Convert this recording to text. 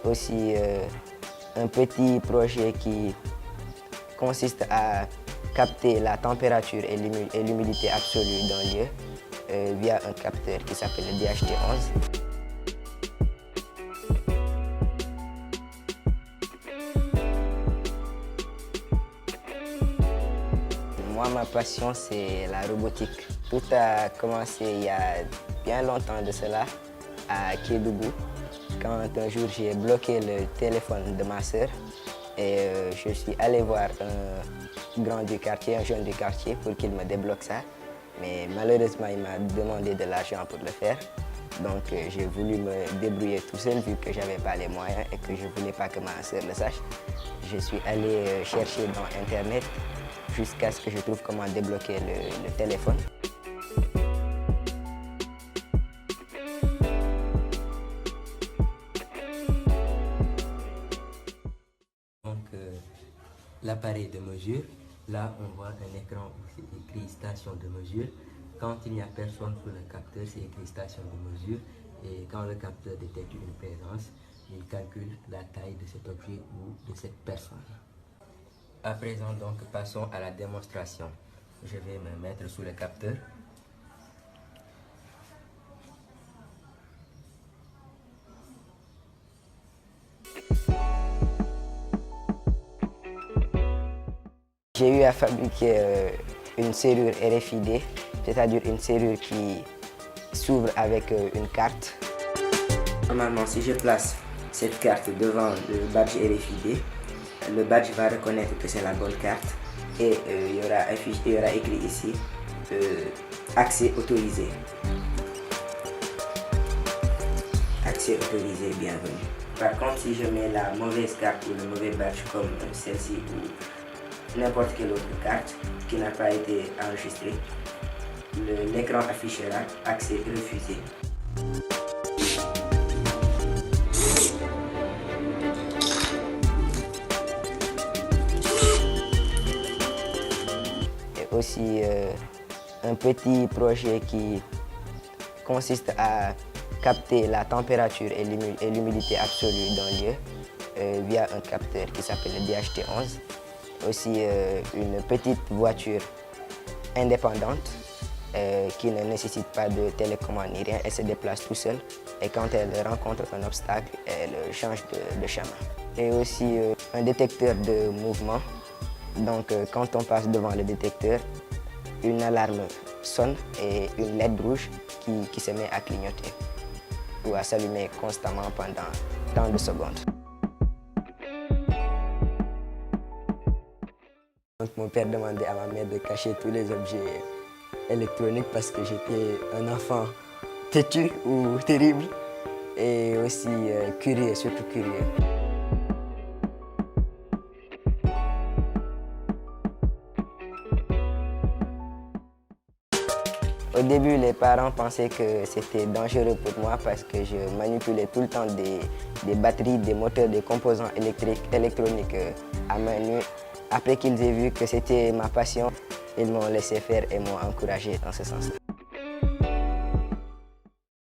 et aussi un petit projet qui consiste à capter la température et l'humidité absolue d'un lieu via un capteur qui s'appelle le DHT11. Moi, ma passion, c'est la robotique. Tout a commencé il y a bien longtemps de cela, à Kédougou, quand un jour j'ai bloqué le téléphone de ma sœur et je suis allé voir un grand du quartier, un jeune du quartier, pour qu'il me débloque ça. Mais malheureusement, il m'a demandé de l'argent pour le faire. Donc j'ai voulu me débrouiller tout seul vu que je n'avais pas les moyens et que je ne voulais pas que ma sœur le sache. Je suis allé chercher dans Internet jusqu'à ce que je trouve comment débloquer le téléphone. Donc l'appareil de mesure, là on voit un écran où c'est écrit station de mesure. Quand il n'y a personne sur le capteur, c'est écrit station de mesure. Et quand le capteur détecte une présence, il calcule la taille de cet objet ou de cette personne. À présent donc, passons à la démonstration. Je vais me mettre sous le capteur. J'ai eu à fabriquer une serrure RFID, c'est-à-dire une serrure qui s'ouvre avec une carte. Normalement, si je place cette carte devant le badge RFID, le badge va reconnaître que c'est la bonne carte et il y aura écrit ici accès autorisé. Accès autorisé, bienvenue. Par contre, si je mets la mauvaise carte ou le mauvais badge comme celle-ci ou n'importe quelle autre carte qui n'a pas été enregistrée, l'écran affichera accès refusé. Et aussi un petit projet qui consiste à capter la température et l'humidité absolue d'un lieu via un capteur qui s'appelle le DHT11. Aussi une petite voiture indépendante qui ne nécessite pas de télécommande ni rien, elle se déplace tout seule et quand elle rencontre un obstacle, elle change de chemin. Et aussi un détecteur de mouvement, donc quand on passe devant le détecteur, une alarme sonne et une LED rouge qui se met à clignoter ou à s'allumer constamment pendant tant de secondes. Donc mon père demandait à ma mère de cacher tous les objets électroniques parce que j'étais un enfant têtu ou terrible et aussi curieux, surtout curieux. Au début, les parents pensaient que c'était dangereux pour moi parce que je manipulais tout le temps des batteries, des moteurs, des composants électroniques à main nue. Après qu'ils aient vu que c'était ma passion, ils m'ont laissé faire et m'ont encouragé dans ce sens-là.